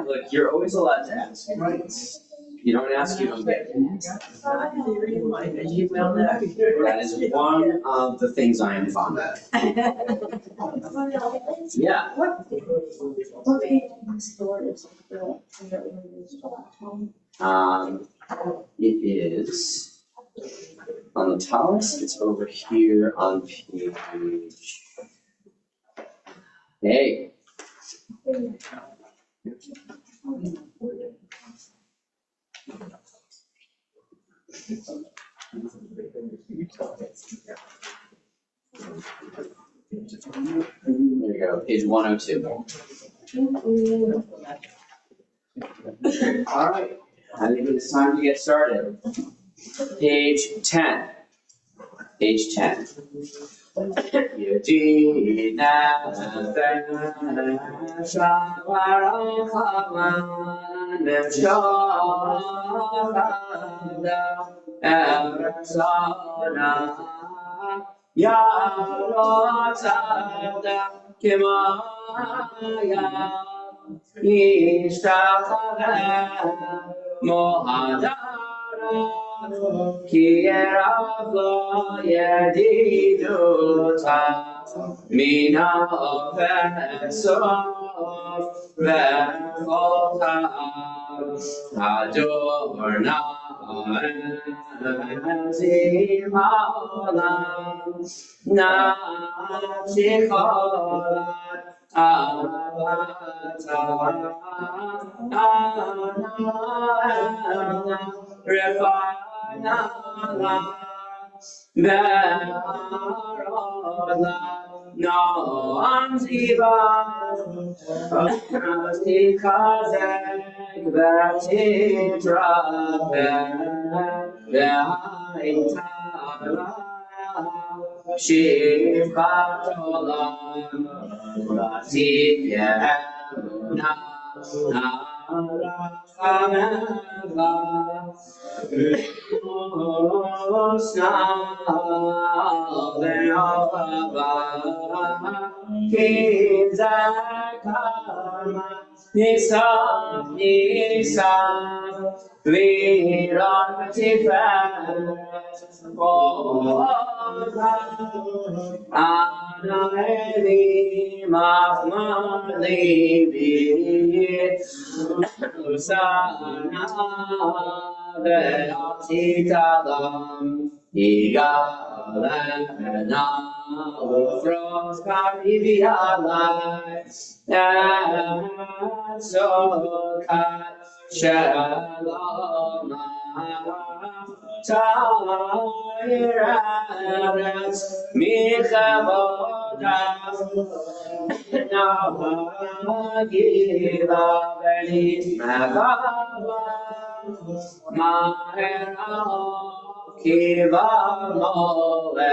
Look, you're always allowed to ask. Right. You don't ask, you don't get. That is one of the things I am fond of. Yeah. What page in the store is It is on the tallest. It's over here on page. Hey. There you go, page 102. All right, I think it's time to get started. Page 10. Page 10. Mina Vesof Vechota Adorna Zimala Nachikolat Avata Ana Refana Ve'arola no amziva Kazek Vatitra Ve'aitala Shivatolam Vasipyamuna Narakameva Osna Ve'ava Kizakama Nisam Nisam Viratifat Anaeli Mahmalibi Usana Ve'atitalam Igalena Ufros Karivialai Sokat Shalom Tairas Michavodas Navagila Belis Magava Mahera Kiva Moe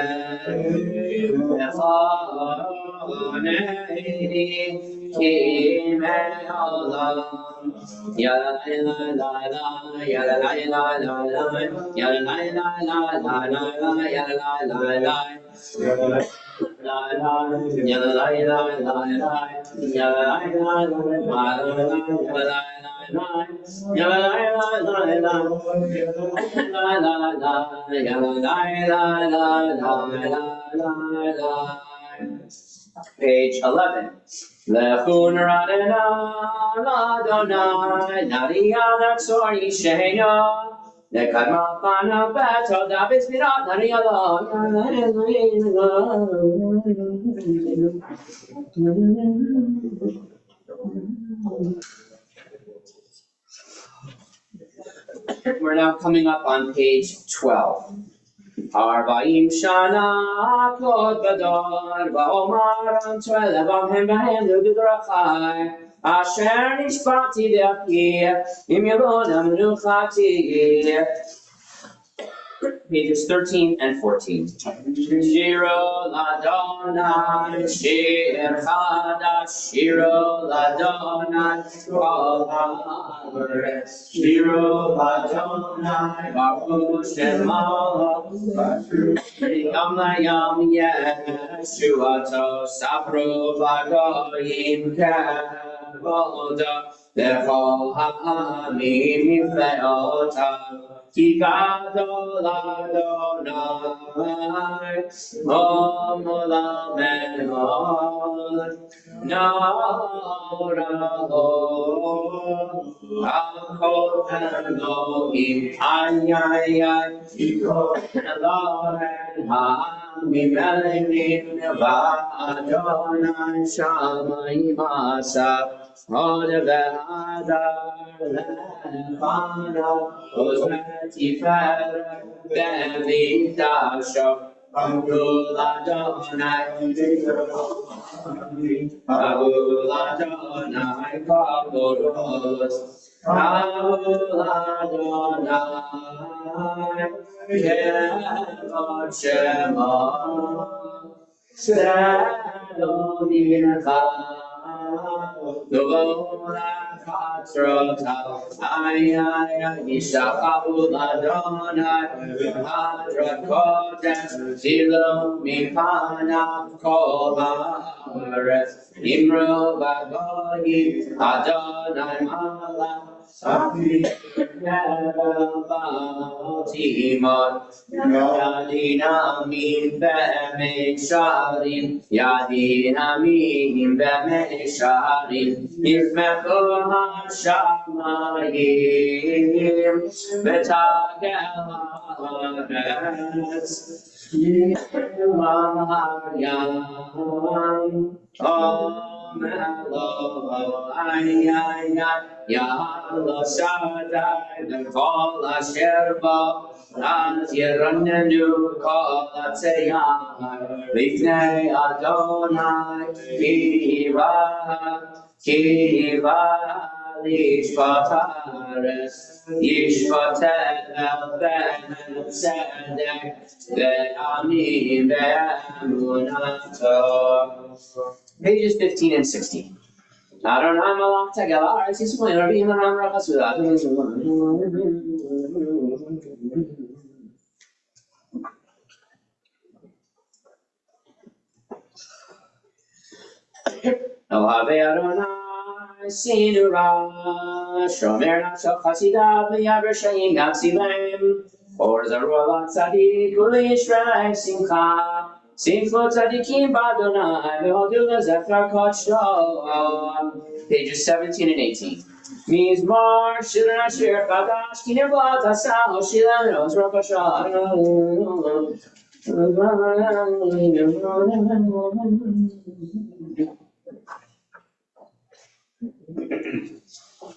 Kimeolam Yala la la la yala la la la la yala la la la la la yala la la la yala la la la la yala Page 11. Lechun radena ladonai nariyana tzori sheina lekadma pana beto davis mirat nariyala. We're now coming up on page 12. Arba'im shana kod vadar va'omar antwelevam hem v'hem l'udrachai asher nishbati v'api im yavonam nuchati Pages 13 and 14. Shiro Ladonai, Shir Chadash, Shiro Ladonai, Kol Haaretz. Shiro Ladonai, Baruch Shema, Yom Layam Yeshuato, Sabro Vagoyim Kevoda, Lechol Ha'amim Mifleotav. Kikado Ladonai, Om Lamemon, Noraho, Akol Elohim, Ayayay, Elohim, Hamimelim, Vadonai, Shamayim Asaf, Odevadar, Lefana, Ozmetifer, Bemidasho, Abuladonai, Abuladonai, Kaboros, Abuladonai, Kevod Shema, Sedomincha, Dovola Katrota, Isha Abuladonai, Hadra Kodesh, Zilo Mipana, Kol Haaretz, Imro Vagoyi, Adonai Malach, Timon, Yadin Amin B'Mesharim, Yadin Amin B'Mesharim, Yizmechu HaShamayim, V'Tagel Haaretz, Yam, Om Elo, Yahla Shaddai, the Kol Asher Ba, Az Yeranenu Kol Atzeyai, Lifnei Adonai, Kiva, Lishvatares, Yishvatet El Ben Tzedek, Ve'ami Ve'emunato. Pages 15 and 16. Adonai Malach Tegel Haaretz Yisrael Rabim Aram Rachasulah. Ohave Adonai Sinura Shomer Nafsho Chasidav V'Yaver Shayim Gavsilem Or Zaruah Tzadik Uli Yisrael Simcha Simcha Tzadikim B'Adonai V'Hodu L'Zechar Kodsho. Pages 17 and 18. Mizmor Shir Ashir Chadash Ki Nevlat Asal Shilan Roz Rakashah.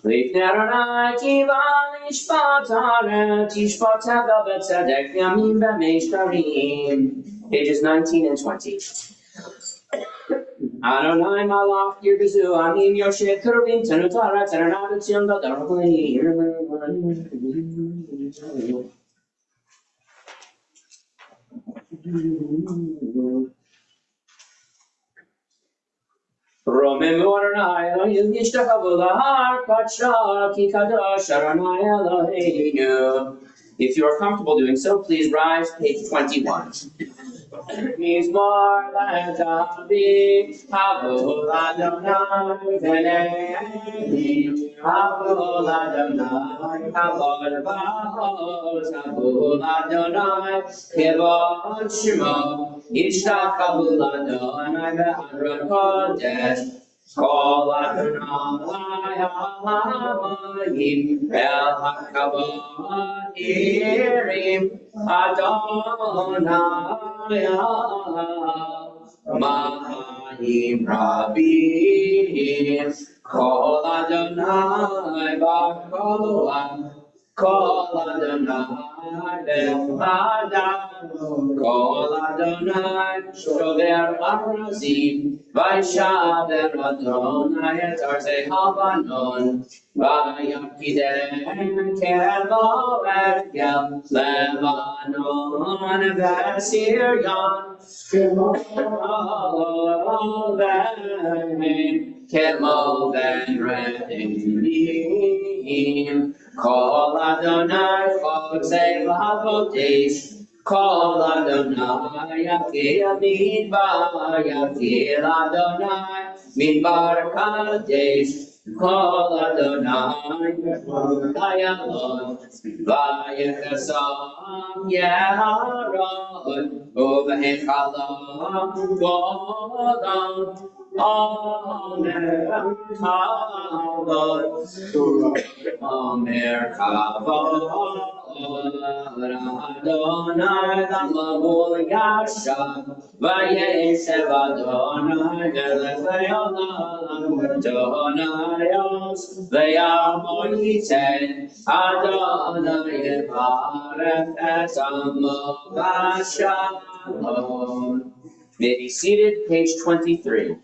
Lifnei Adonai Kiva Lishpat Haaretz Yishpat Hagel B'Tzedek Yamim B'Meishtarim. Pages 19 and 20. Adonai Malach Yirbezu Anim Yoshet Kerubim Tenut Haaretz Adonai B'Tzion B'Darachim. Romemu Adonai Elohim Yishtachavu Lahar Kadsha Ki Kadosh Adonai Eloheinu. If you are comfortable doing so, please rise. Page 21. Mizmor L'David Havu Adonai V'nei Havu Adonai Kavod V'Oz Havu Adonai Kevod Shemo Yishtachavu Adonai V'Adron Kodesh Kol Adonai Ha'amayim El HaKavod Irim Adonai Ha'amayim Rabim Kol Adonai B'Kolam Kol Adonai B'Madam Kol Adonai Shover Arazim Vaishaver Adonai Et Arzei Havanon Vayakiden kemo ergel Lebanon vesiryan Kemo ben redim Kol Adonai chosei lavodesh Kol Adonai yakir midbar yakir Adonai midbar kadesh Kol Adonai Ayalon Vayechasam Yeharod Uvehem Kalam Godam Amen Kavod Amer Kavod Adonai Lamavul Yashab Vayeshev Adonai Melech Leolam Adonai Os Vayamon Yiten Adonai Yevarech Et Amo Vashalom. May be seated, page 23.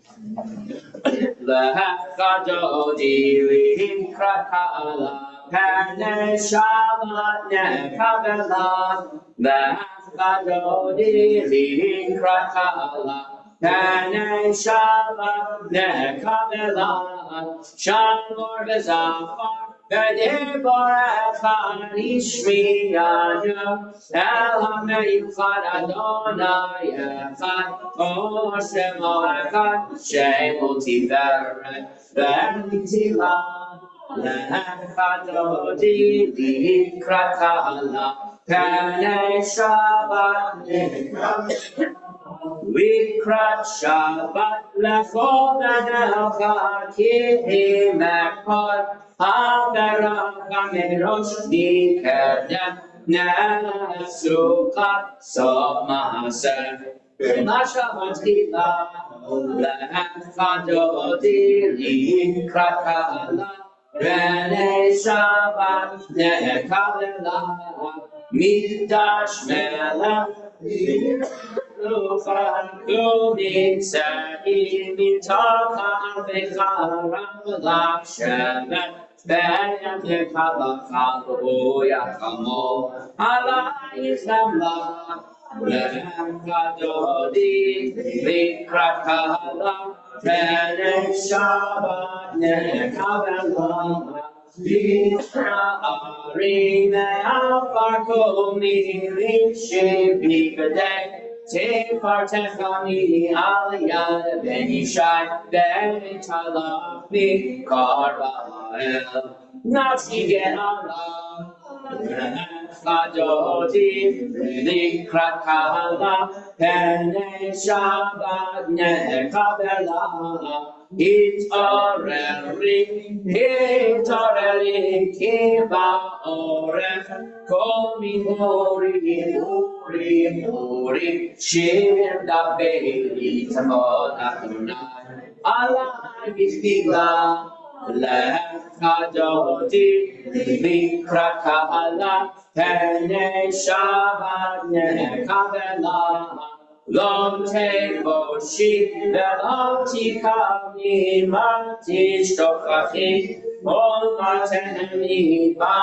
Lehechadodi likrakala Perne Shabbat nekavela Lehechadodi likrakala Perne Shabbat nekavela Shalor v'zafar V'dibor echad ishmiyanu El ha'meichad Adonai echad O Shemo echad Shemo tiferet V'tila Lechadodi likrat kala Pnei Shabbat nekavela Likrat Shabbat lechol benelcha ki mekpad Haverach hamerosh nikedem nesucha sof maaser Mashavat tila lechadodi likrat kala Pnei Shabbat nekavela Mikdash melech Lufan kumin sa'im mitachar v'charam l'shevet Ve'yam yekalachal u'yachamo alayich lamla Lechadodi likrat kala Pnei Shabbat nekavela V'na'arim me'afar komi l'shivnikadeh Tefartecha mi'aliyah v'nishai v'talach mikar ba'el Nafshi ge'ala Lechadodi likrat kala Pnei Shabbat nekavela Hitareli ki ba'orech Kol mori Shir dabeli tamod Adonai Alai b'tfila Lechadodi likrat kala Pnei Shabbat nekavela Lo tevoshi ve'lo tikavni ma tishtochachi Ol mateni ba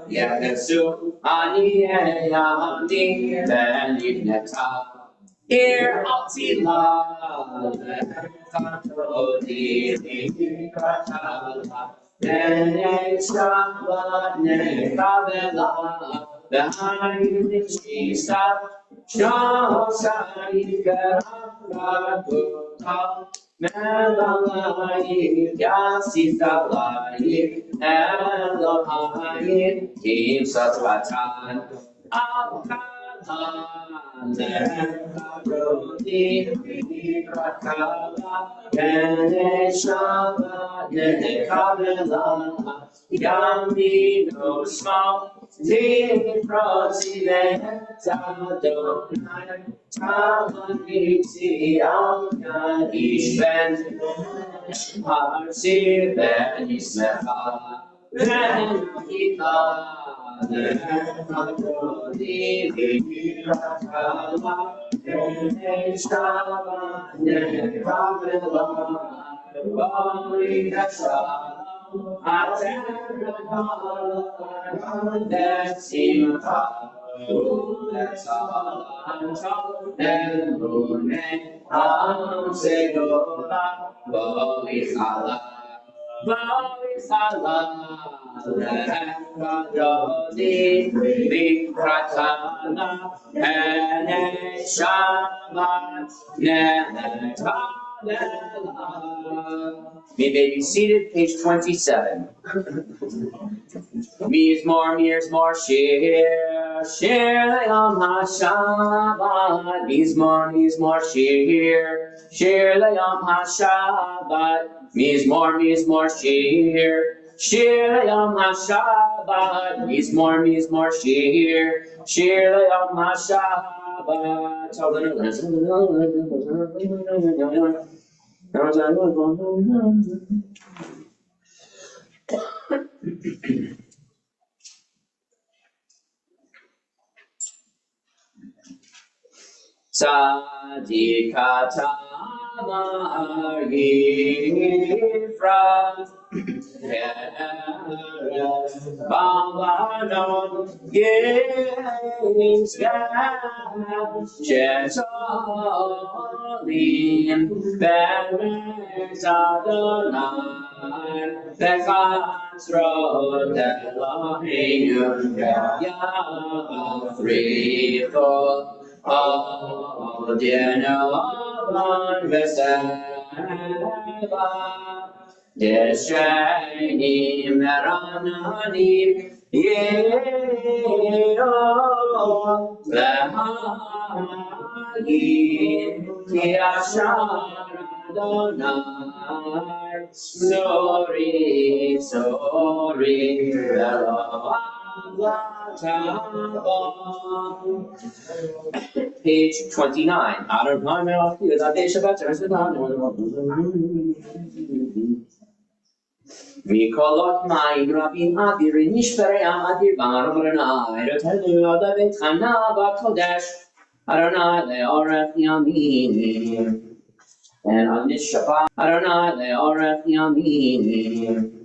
yesu ani eyani ve'nivneta Ir altila lechadodi likrat kala Pnei Shabbat nekavela V'hayin nishisat Shosai Karakota Melalai Yasitalai Elohai Kim Satvatan Alkalan Lechadodi likrat kala Pnei Shabbat nekavela Yami no small Tifrozi Adonai Tamaniti Alka Ishben Harsi Ben Ismecha Ben Ita Lechadodi likrat kala Pnei Shabbat nekavela Bali Hashem You may be seated, page 27. Mizmor, shir, le'am ha'shabbat. Mizmor, shir, le'am ha'shabbat. Mizmor, shir, le'am ha'shabbat. Mizmor, shir, le'am ha'shabbat. Tzadikata Yifra Balanon Games Chesolim Beres Adonai Bechatzrot Eloheinu Yafrito Odinavan Veseva Yeshayim Merananim Yeo Lehagim Ki Ashar Adonai Sorry Page 29. Mikolot ma'im rabim adirin nishperei adir b'marom Adonai rotenu adavit chana b'kodesh Adonai le'orech yamim and on this Shabbat Adonai le'orech yamim.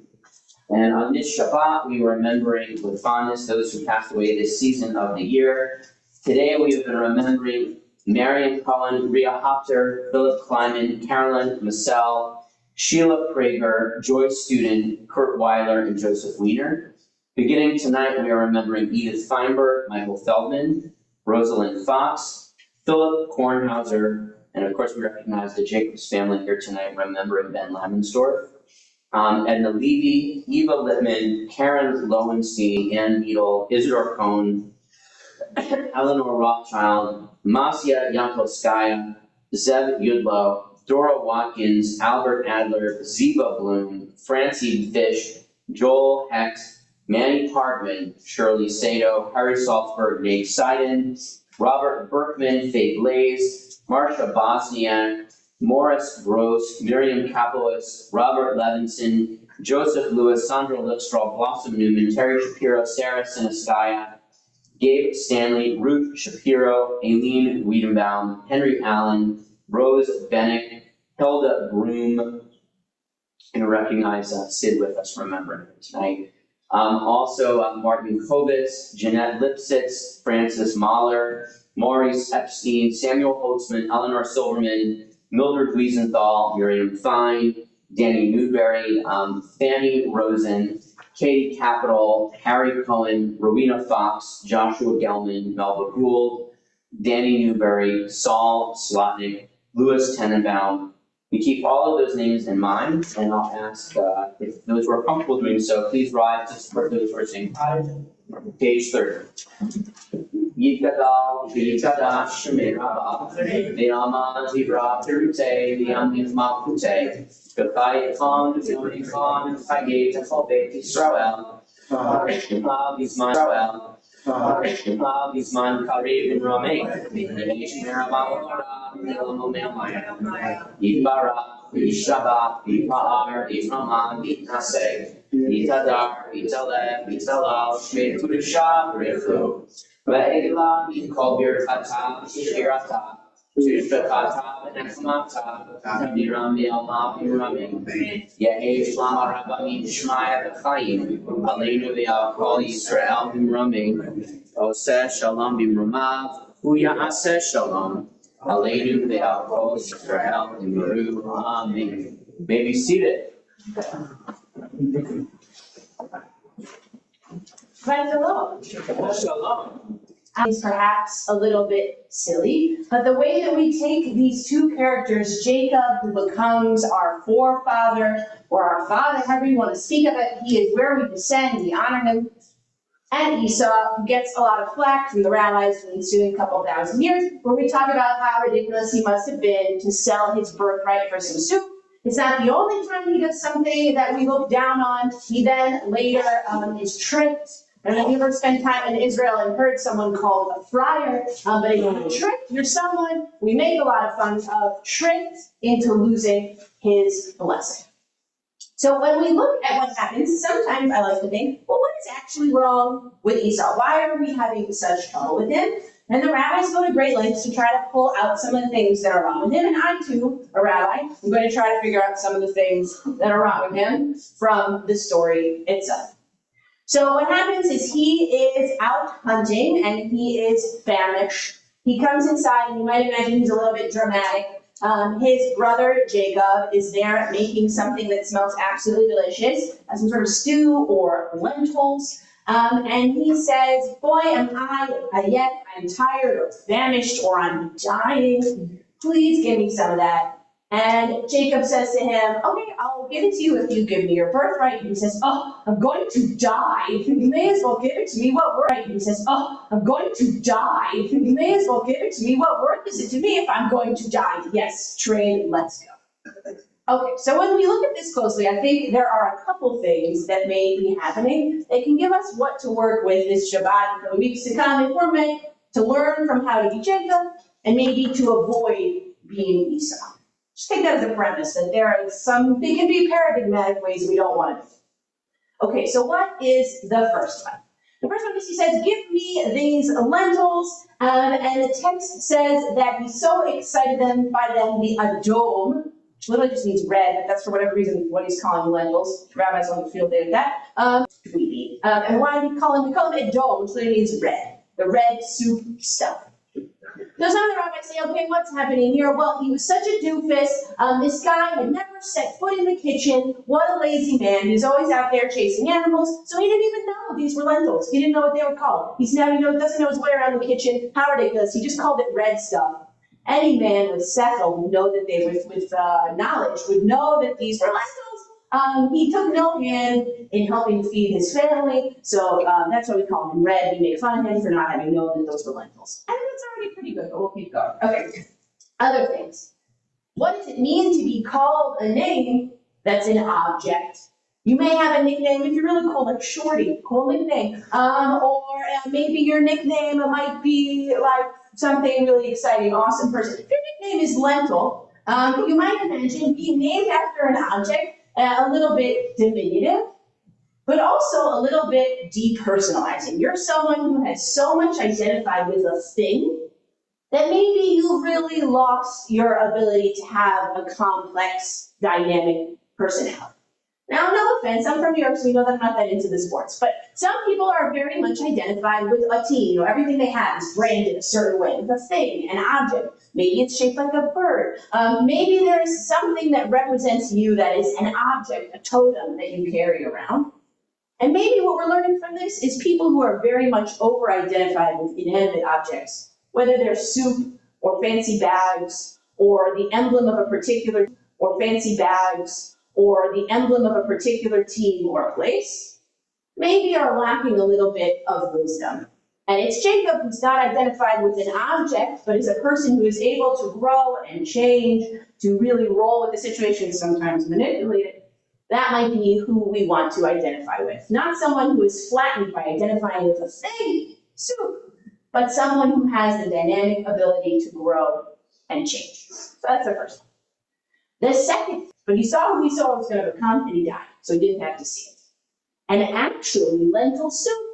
And on this Shabbat, we are remembering with fondness those who passed away this season of the year. Today, we have been remembering Marion Cullen, Rhea Hopter, Philip Kleiman, Carolyn Massell, Sheila Prager, Joyce Student, Kurt Weiler, and Joseph Wiener. Beginning tonight, we are remembering Edith Feinberg, Michael Feldman, Rosalind Fox, Philip Kornhauser, and of course, we recognize the Jacobs family here tonight, remembering Ben Lamensdorf. Edna Levy, Eva Littman, Karen Lowenstein, Ann Beadle, Isidore Cohn, Eleanor Rothschild, Masya Yankovskaya, Zeb Yudlow, Dora Watkins, Albert Adler, Ziva Bloom, Francie Fish, Joel Hecht, Manny Parkman, Shirley Sato, Harry Salzberg, Nate Seiden, Robert Berkman, Faye Blaze, Marsha Bosniak, Morris Gross, Miriam Kapowitz, Robert Levinson, Joseph Lewis, Sandra Lickstraw, Blossom Newman, Terry Shapiro, Sarah Siniskaya, Gabe Stanley, Ruth Shapiro, Aileen Wiedenbaum, Henry Allen, Rose Bennick, Hilda Broom, and recognize Sid with us remembering her tonight. Also Martin Kovitz, Jeanette Lipsitz, Francis Mahler, Maurice Epstein, Samuel Holtzman, Eleanor Silverman, Mildred Wiesenthal, Miriam Fine, Danny Newberry, Fanny Rosen, Katie Capital, Harry Cohen, Rowena Fox, Joshua Gelman, Melba Gould, Danny Newberry, Saul Slotnick, Louis Tenenbaum. We keep all of those names in mind, and I'll ask if those who are comfortable doing so, please rise to support those who are saying hi. Page 30. Yikadal, Yikadash, Shemirabah, Vyama, Zibra, Pirute, Vyamim Mapute, Gakai Khan, Yoni Khan, Kagate, Falbet, Israel, Bisman, Karev, and Romain, Shemirabah, Ibara, Ishaba, Ipar, Iframan, Itase, Itadar, Italeb, Italal, Shmeturishah, Refu. Ve'ela min kol birchata shirata Shishakata Nexmata, Tamirami Allah Pirami, Yahe Shlama Rabami Shmaya Chayim, Aleinu V'Al Yisrael Bimrami, Oseh Shalom Bimramav, Huya Aseh Shalom, Aleinu V'Al Yisrael Bimru, Amen. May be seated. Praise the Lord. Shalom. Is perhaps a little bit silly, but the way that we take these two characters, Jacob, who becomes our forefather or our father, however you want to speak of it, he is where we descend, we honor him, and Esau, who gets a lot of flack from the rabbis for the ensuing couple thousand years, where we talk about how ridiculous he must have been to sell his birthright for some soup. It's not the only time he does something that we look down on. He then later is tricked. And have you ever spent time in Israel and heard someone called a friar? But if you're tricked, you're someone we make a lot of fun of, tricked into losing his blessing. So when we look at what happens, sometimes I like to think, well, what is actually wrong with Esau? Why are we having such trouble with him? And the rabbis go to great lengths to try to pull out some of the things that are wrong with him. And I, too, a rabbi, am going to try to figure out some of the things that are wrong with him from the story itself. So what happens is he is out hunting and he is famished. He comes inside and you might imagine he's a little bit dramatic. His brother Jacob is there making something that smells absolutely delicious, some sort of stew or lentils. And he says, boy, I'm tired or famished or I'm dying. Please give me some of that. And Jacob says to him, okay, I'll give it to you if you give me your birthright. And he says, oh, I'm going to die. You may as well give it to me. What worth? And he says, oh, I'm going to die. You may as well give it to me. What worth is it to me if I'm going to die? Yes, trade, let's go. Okay, so when we look at this closely, I think there are a couple things that may be happening that can give us what to work with this Shabbat for the weeks to come if we're meant to learn from how to be Jacob and maybe to avoid being Esau. Just take that as a premise, that there are they can be paradigmatic ways we don't want to do. Okay, so what is the first one? The first one is he says, give me these lentils, and the text says that he so excited them by them, the adom, which literally just means red, but that's for whatever reason what he's calling lentils. Rabbis on the field day with that. And why do we call them adom, which literally means red, the red soup stuff. So some of the rabbis say, okay, what's happening here? Well, he was such a doofus. This guy had never set foot in the kitchen. What a lazy man. He was always out there chasing animals. So he didn't even know these were lentils. He didn't know what they were called. He's now, doesn't know his way around the kitchen. How ridiculous. He just called it red stuff. Any man with sechel would know that with knowledge would know that these were lentils. He took no hand in helping feed his family, so that's why we call him red. We make fun of him for not having known that those were lentils. I think that's already pretty good, but we'll keep going. Okay, other things. What does it mean to be called a name that's an object? You may have a nickname if you're really cool, like Shorty, cool nickname. Or maybe your nickname might be like something really exciting, awesome person. If your nickname is Lentil, you might imagine being named after an object. A little bit diminutive, but also a little bit depersonalizing. You're someone who has so much identified with a thing that maybe you really lost your ability to have a complex, dynamic personality. Now, no offense, I'm from New York, so we know that I'm not that into the sports, but some people are very much identified with a team. Everything they have is branded a certain way, with a thing, an object. Maybe it's shaped like a bird. Maybe there is something that represents you that is an object, a totem that you carry around. And maybe what we're learning from this is people who are very much over-identified with inanimate objects, whether they're soup or fancy bags or the emblem of a particular team or place, maybe are lacking a little bit of wisdom. And it's Jacob who's not identified with an object, but is a person who is able to grow and change, to really roll with the situation, sometimes manipulate it. That might be who we want to identify with. Not someone who is flattened by identifying with a thing, soup, but someone who has the dynamic ability to grow and change. So that's the first one. The second, but he saw who he saw was going to become, and he died, so he didn't have to see it. And actually, lentil soup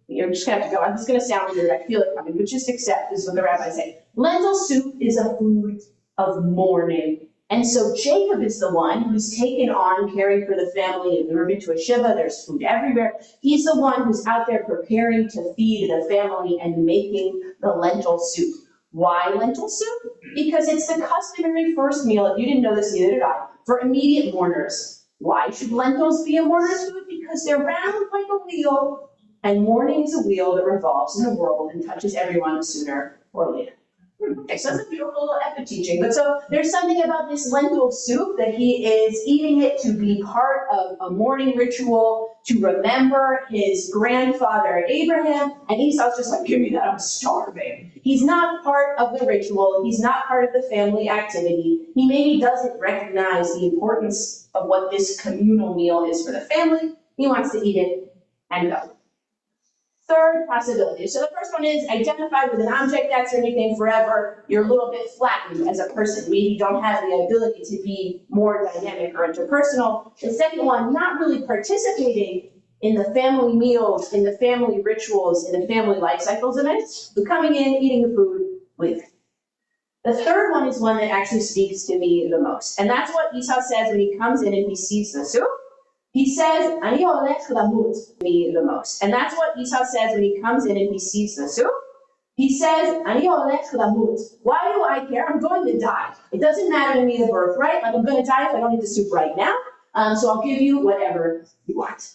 You're just gonna have to go. This is gonna sound weird. I feel it coming, but just accept. This is what the rabbis say. Lentil soup is a food of mourning. And so Jacob is the one who's taken on caring for the family. If we were to a shiva, there's food everywhere. He's the one who's out there preparing to feed the family and making the lentil soup. Why lentil soup? Because it's the customary first meal. If you didn't know this, neither did I, for immediate mourners. Why should lentils be a mourner's food? Because they're round like a wheel, and mourning is a wheel that revolves in the world and touches everyone sooner or later. Okay, so that's a beautiful little epic teaching. But so there's something about this lentil soup that he is eating it to be part of a mourning ritual, to remember his grandfather Abraham. And Esau's just like, give me that, I'm starving. He's not part of the ritual. He's not part of the family activity. He maybe doesn't recognize the importance of what this communal meal is for the family. He wants to eat it and go. Third possibility. So the first one is identify with an object that's your nickname forever. You're a little bit flattened as a person. Maybe you don't have the ability to be more dynamic or interpersonal. The second one, not really participating in the family meals, in the family rituals, in the family life cycles events, but coming in, eating the food, leaving. The third one is one that actually speaks to me the most. And that's what Esau says when he comes in and he sees the soup. He says, "Ani olech lamut," me the most. And that's what Esau says when he comes in and he sees the soup. He says, "Ani olech lamut." Why do I care? I'm going to die. It doesn't matter to me the birthright. Like I'm going to die if I don't eat the soup right now. So I'll give you whatever you want.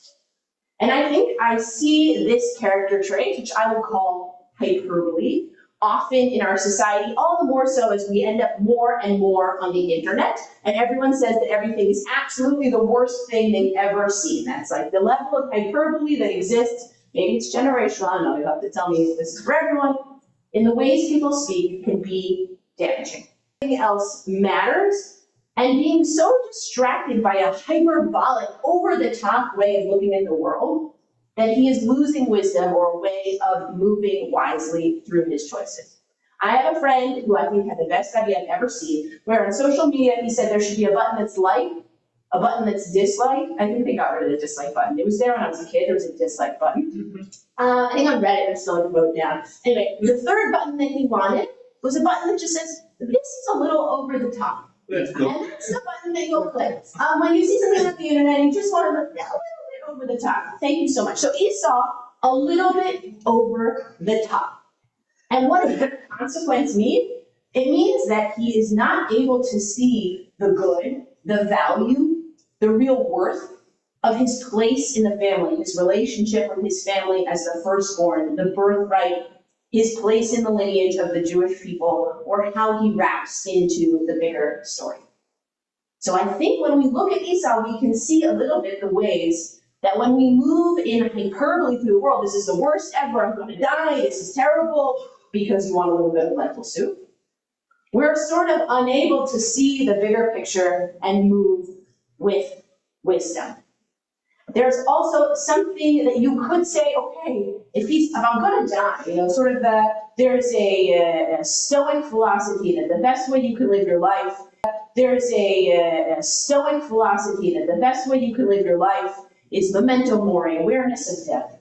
And I think I see this character trait, which I would call hyperbole, often in our society, all the more so as we end up more and more on the internet, and everyone says that everything is absolutely the worst thing they've ever seen. That's like the level of hyperbole that exists. Maybe it's generational, I don't know, you'll have to tell me if this is for everyone. In the ways people speak can be damaging. Nothing else matters, and being so distracted by a hyperbolic, over-the-top way of looking at the world, that he is losing wisdom or a way of moving wisely through his choices. I have a friend who I think had the best idea I've ever seen, where on social media he said there should be a button that's like, a button that's dislike. I think they got rid of the dislike button. It was there when I was a kid, there was a dislike button. I think on Reddit they're still like vote down. Anyway, the third button that he wanted was a button that just says, this is a little over the top. That's cool. And that's the button that you'll click. When you see something on the internet and you just want to over the top. Thank you so much. So Esau, a little bit over the top. And what does the consequence mean? It means that he is not able to see the good, the value, the real worth of his place in the family, his relationship with his family as the firstborn, the birthright, his place in the lineage of the Jewish people, or how he wraps into the bigger story. So I think when we look at Esau, we can see a little bit the ways that when we move in hyperbole through the world, this is the worst ever, I'm going to die, this is terrible, because you want a little bit of lentil soup. We're sort of unable to see the bigger picture and move with wisdom. There's also something that you could say, okay, if I'm going to die, sort of there's a stoic philosophy that the best way you can live your life, is memento mori, awareness of death.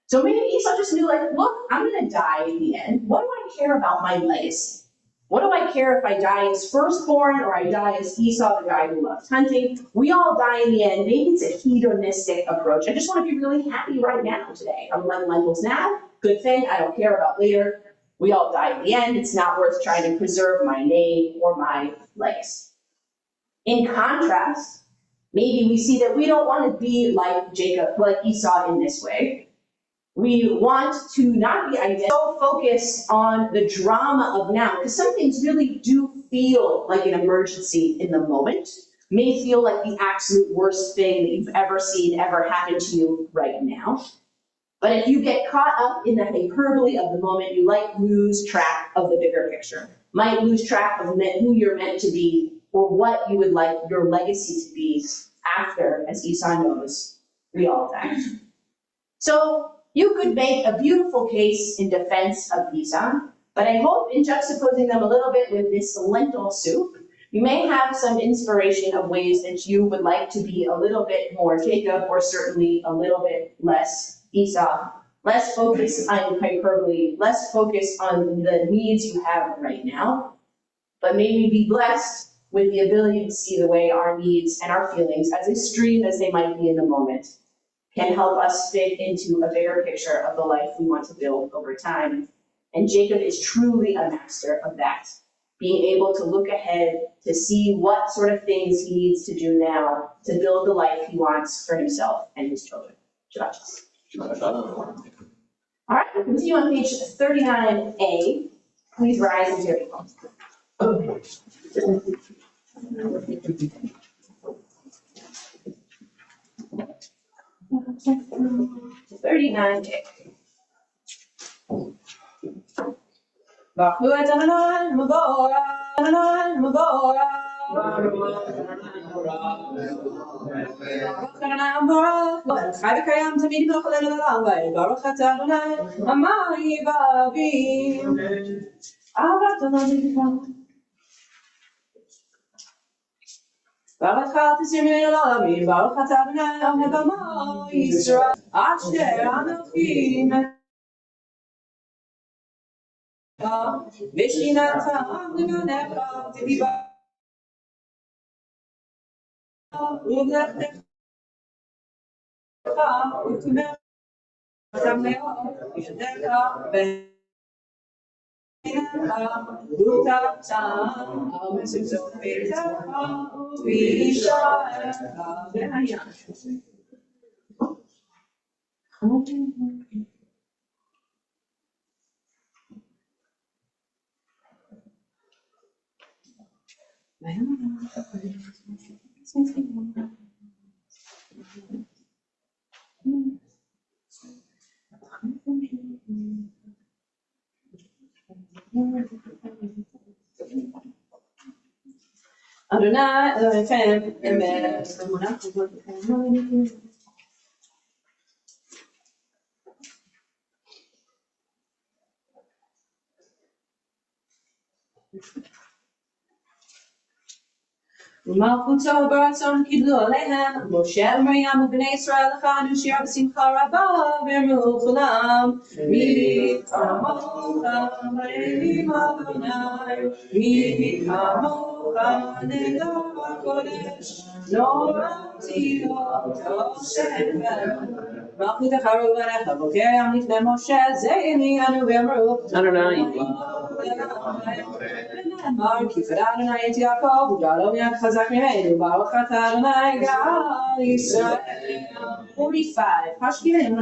So maybe Esau just knew, like, look, I'm going to die in the end. What do I care about my legacy? What do I care if I die as firstborn or I die as Esau, the guy who loved hunting? We all die in the end. Maybe it's a hedonistic approach. I just want to be really happy right now today. I'm letting lentils now. Good thing. I don't care about later. We all die in the end. It's not worth trying to preserve my name or my legacy. In contrast, maybe we see that we don't want to be like Jacob, like Esau in this way. We want to not be so focused on the drama of now, because some things really do feel like an emergency in the moment, may feel like the absolute worst thing that you've ever seen ever happen to you right now. But if you get caught up in the hyperbole of the moment, you might lose track of the bigger picture, might lose track of who you're meant to be, or what you would like your legacy to be after, as Esau knows, we all die. So you could make a beautiful case in defense of Esau, but I hope in juxtaposing them a little bit with this lentil soup, you may have some inspiration of ways that you would like to be a little bit more Jacob, or certainly a little bit less Esau less focus on hyperbole, less focus on the needs you have right now, but maybe be blessed with the ability to see the way our needs and our feelings, as extreme as they might be in the moment, can help us fit into a bigger picture of the life we want to build over time. And Jacob is truly a master of that, being able to look ahead to see what sort of things he needs to do now to build the life he wants for himself and his children. Shabbat shalom. All right, we'll continue on page 39A. Please rise and hear it. 39A. Baruch et Adonai Mevorach, Adonai Mevorach. Baruch Adonai Mevorach, Chai v'kayam tamid v'chol l'olam va'ed. Baruch et Adonai Amayim v'avim. Ahavat Adonai v'kam. Baruch Tisir min olamim. Baruch et Adonai Ohev Amo Yisrael. Asher Anochim. V'shinatam l'ganecha t'diba u'v'lechtecha u'tumecha v'yadecha v'necha u'taptam v'sukso v'yitecha v'yisharecha v'hayam. Adonai Elohim Emet. ומלכותו ברצון קיבלו עליהם, משה ומרים ובני ישראל לכנו שיר בשמחה רבה ואמרו כולם, מי כמוך אלוהים אדוני, מי כמוך נגד הקודש, נורתי אותו שפר. מלכותך רובנך בוקר ים לפני משה, זה ימינו ואמרו, אדוני אמר כי פדה אדוני את יעקב וגאלו מיד חזק ממנו ברוך אתה אדוני גאל ישראל. 45. Hashkirim.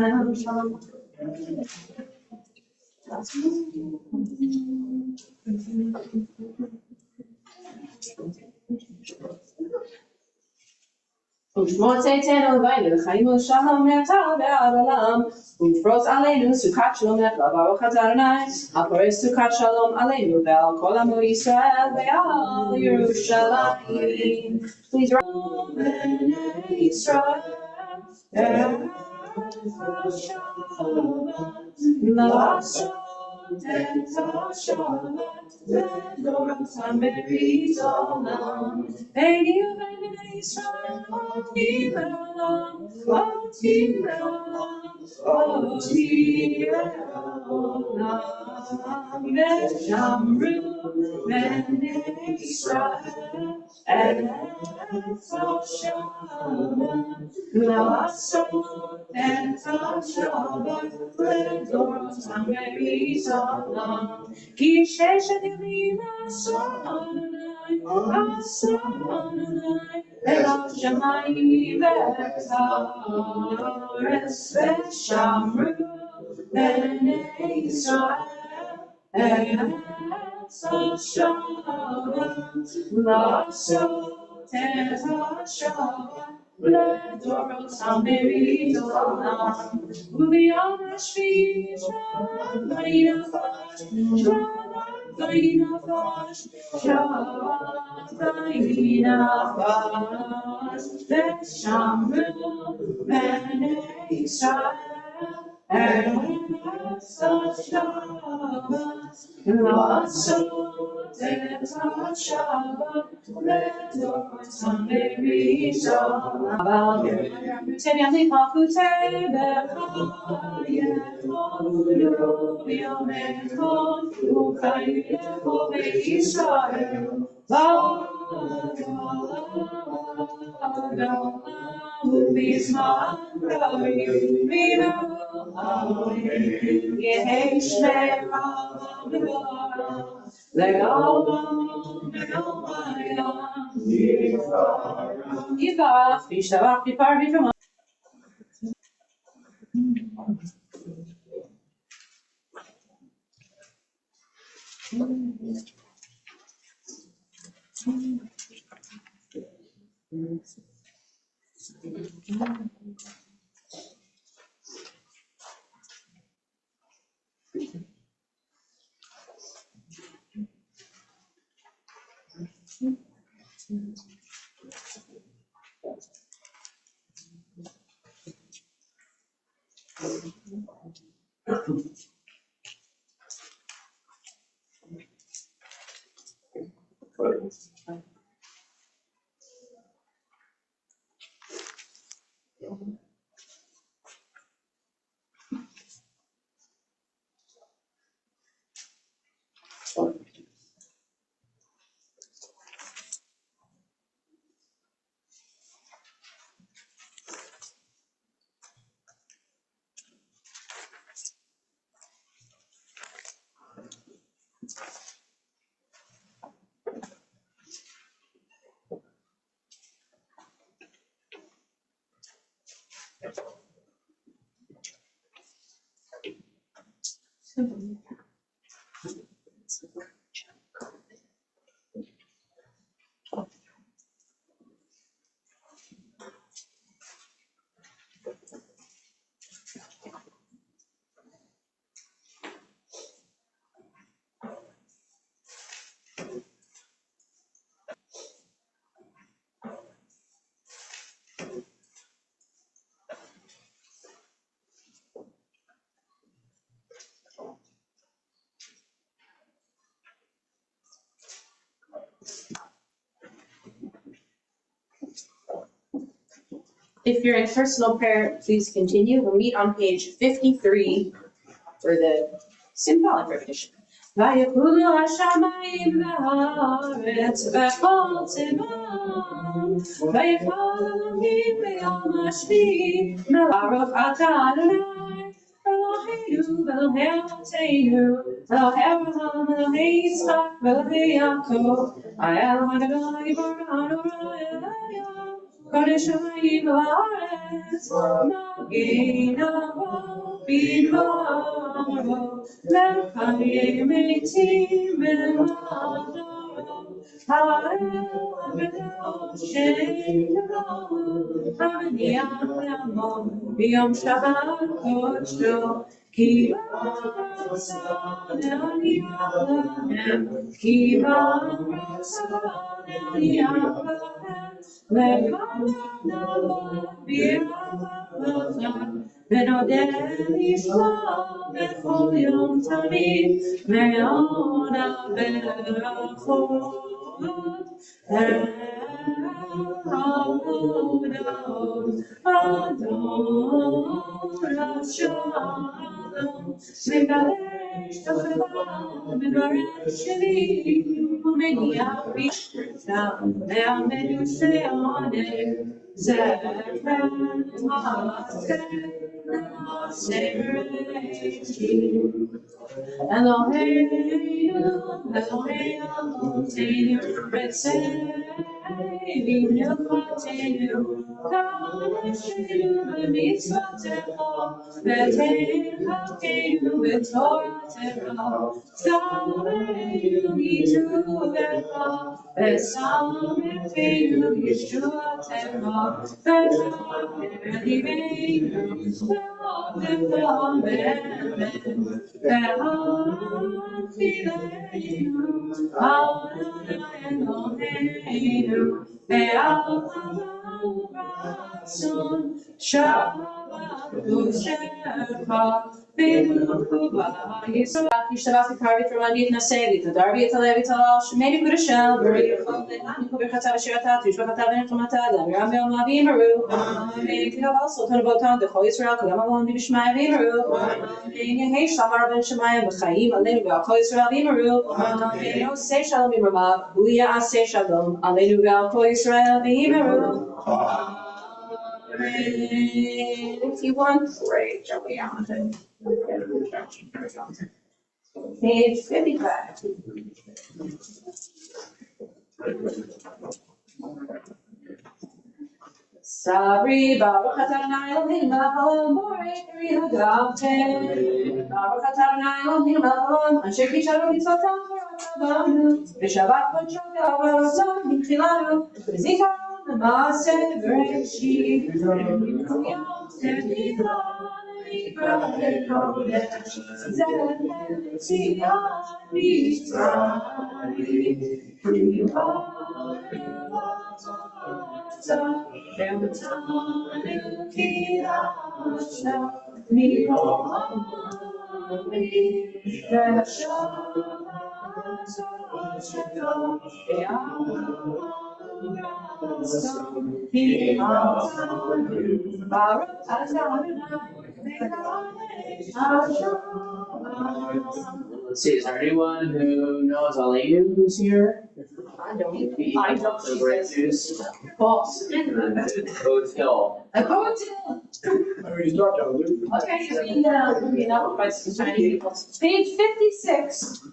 ושמור צאתנו ובאנו לחיים ולשלום מעתה ועד עולם ונפרוץ עלינו סוכת שלומך וברוך אתה אדוני הפורש סוכת שלום עלינו ועל כל עמו ישראל ועל ירושלים. Please rise. בני ישראל לעשות את השבת לדורתם ברית עולם. בני ובני ישראל אותי לעולם, אותי לעולם, אותי לעולם. ושמרו בני ישראל את השבת לעשות את השבת לדורתם ברית עולם. כי ששת ימים עשה אדוני, עשה אדוני את השמיים ואת הארץ ושמרו בני ישראל את השבת לעשות את השבת לדורתם ברית עולם. וביום השביעי שבת וינפש, שבת וינפש, שבת וינפש, ושמרו בני ישראל את השבת לעשות If you're in personal prayer, please continue. We'll meet on page 53 for the symbolic repetition. ויקולו השמיים והארץ וכל צבאם ויקרא אלוהים ביום השביעי ברוך אתה אדוני אלוהינו ואלוהי אבותינו אלוהי אברהם אלוהי יצחק ואלוהי יעקב האל הגדול הגיבור הנורא אלוהים קודש השמיים והארץ מגן אבות בדברו לחיי מתים ולמדרו האל הגדול שכלו המניח לעמו ביום שבת קודשו כי ברצה להניח להם כי ברצה להניח להם ונודה לשלום בכל יום תמיד מאוד הברכות העבודות אדון השלום מגרש תוכבה מגרש שלי ומניח בשרצה ועמד ושעונג זכרן מעשה ראשי אלוהינו אלוהי אבותינו בצלם נפתנו קדשנו במצוותיך ותהלכנו בתורתך צווינו מטובך ושמחנו בישועתך ותחפר ליבנו בעודך אמן תפילנו אדוני אלוהינו באהבה ורצון שבת קודשך ישתבח יקרבי תרומה להתנשא ויתהדר ויתעלה ויתהלל שמי נקוד השם בריא וכל נקוד ברכתה ושירתה תשבחתה ונתרומתה לאמירם בעלמא ויאמרו אמן כי גבל סולטן ובאותן דכל ישראל כולם עלון בשמיא ויאמרו אמן יהי שלום רבן שמיים וחיים עלינו ועל כל ישראל ויאמרו אמן יעשה שלום במרומיו הוא יעשה שלום עלינו ועל כל ישראל ויאמרו if you want, great, shall we on it? Page 55. Sabri Baruch Adonai Elohim Melech Borei Peri Hagavten Baruch Adonai Elohim Melech Asher Kisharu Mitzvotav Rabanu V'Shabbat Kodsho Gavaratzon B'Tchilanu V'Zikaron V'Maaseh Bereshit Yom Tefillah Librei Kodesh Zeh Tzion Mitzrayim Let's see, is there anyone who knows Aleinu who's here? I don't. The great news. False. Hotel. A hotel. I already talked to Luke. Okay, so we can enough by some Chinese people. Page 56.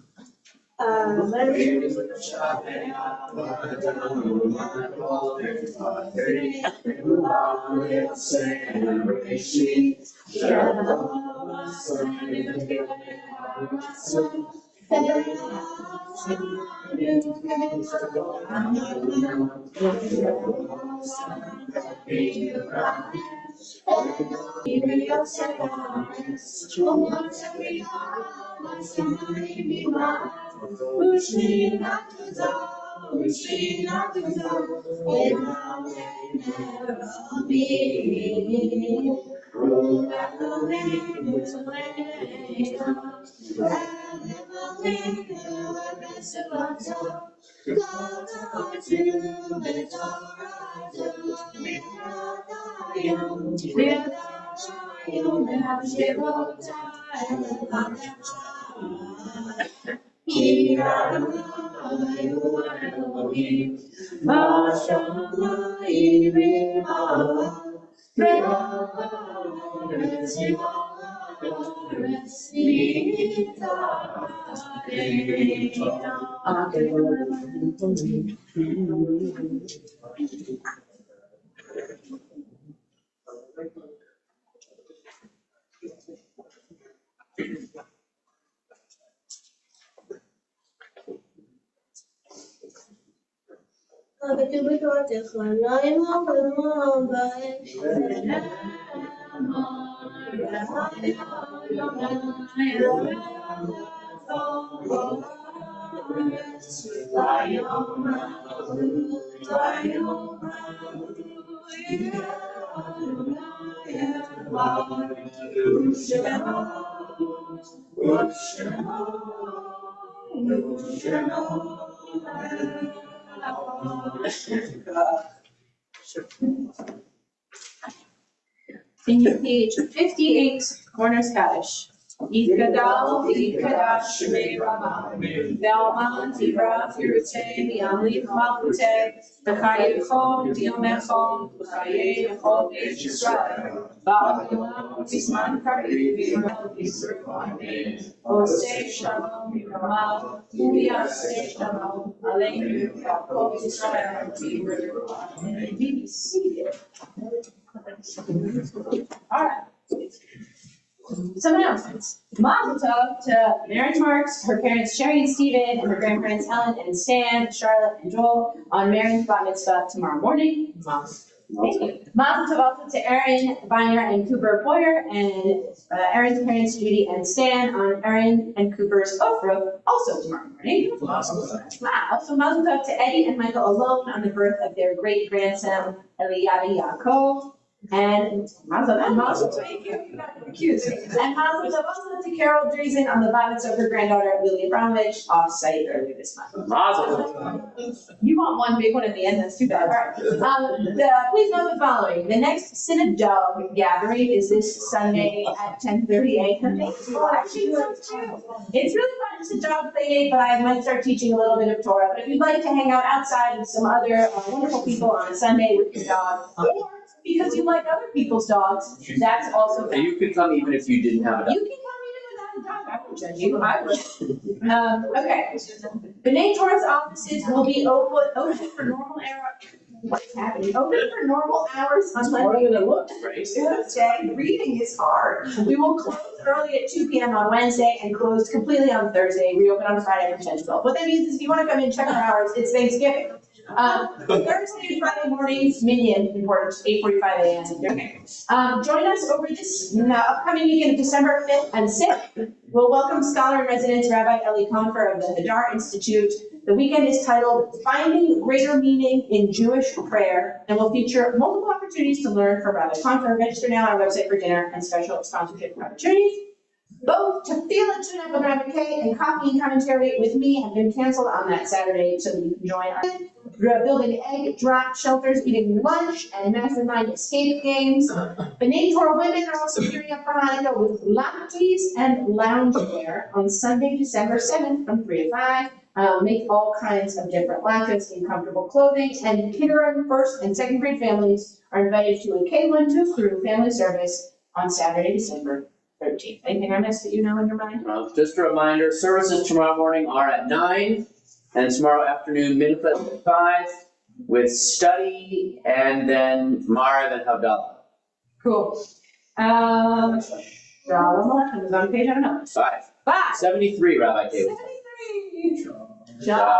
In page 58, Corners Kaddish. Yitgadal v'yitgadash shmei Rama. Ve'alman tivra v'yiruteh v'yamli v'malchuteh. V'chayecho v'yomecho v'chaye v'chol beit Yisrael. Ba'al v'yolam v'zman karev v'yirel v'yisrael. Oseh shalom v'yamav v'yaseh shalom aleinu v'chol Yisrael v'yirel. Be seated. All right. Some announcements. Mazel tov to Mary Marks, her parents Sherry and Steven, and her grandparents Helen and Stan, Charlotte and Joel on Mary's bat mitzvah tomorrow morning. Thank you. Mazel tov also to Erin, Viner, and Cooper Boyer, and Erin's parents Judy and Stan on Erin and Cooper's Ofra, also tomorrow morning. Wow. Also mazel tov to Eddie and Michael alone on the birth of their great grandson Eliyahu Yaakov. And Mazel thank you. You got confused. And Mazel tov also to Carol Dreesen on the bat mitzvah of her granddaughter Lily Abramovich off-site earlier this month. Mazel. You want one big one at the end, that's too bad. All right. Please note the following. The next synagogue gathering is this Sunday at 10:30 a.m. Oh, actually, sounds too. It's really fun. It's a job play, but I might start teaching a little bit of Torah. But if you'd like to hang out outside with some other wonderful people on a Sunday with your dog, or because you like other people's dogs, that's also fun. You could come even if you didn't have a dog. You can come even without a dog. I won't judge you. I would. Okay. B'nai Torah's offices will be open for normal what's happening? Open for normal hours on Monday than it looks. Tuesday. Reading is hard. We will close early at 2 p.m. on Wednesday and close completely on Thursday. Reopen on Friday from 10 to 12. What that means is if you want to come in, check our hours. It's Thanksgiving. Thursday and Friday mornings, minyan, important, 8:45 a.m. Okay. Join us over this upcoming weekend of December 5th and 6th. We'll welcome scholar in residence Rabbi Eli Confer of the Hadar Institute. The weekend is titled Finding Greater Meaning in Jewish Prayer and will feature multiple opportunities to learn from Rabbi Confer. Register now on our website for dinner and special sponsorship opportunities. Both Tefillah Tune-Up with Rabbi K and Coffee and Commentary with me have been canceled on that Saturday, so that you can join us. We're building egg drop shelters, eating lunch, and mastermind escape games. B'nai Torah women are also gearing up for Hanukkah with latkes and loungewear on Sunday, December 7th from 3 to 5. Make all kinds of different latkes in comfortable clothing, and kindergarten, first, and second grade families are invited to a K-1-2 crew family service on Saturday, December 13th. Anything I missed that you know in your mind? Just a reminder, services tomorrow morning are at 9, and tomorrow afternoon, minifest at 5, with study, and then Mara, then Havdalah. Cool. Shalom, is on page, I don't know. 5. 5. 73, Rabbi K. 73. Shalom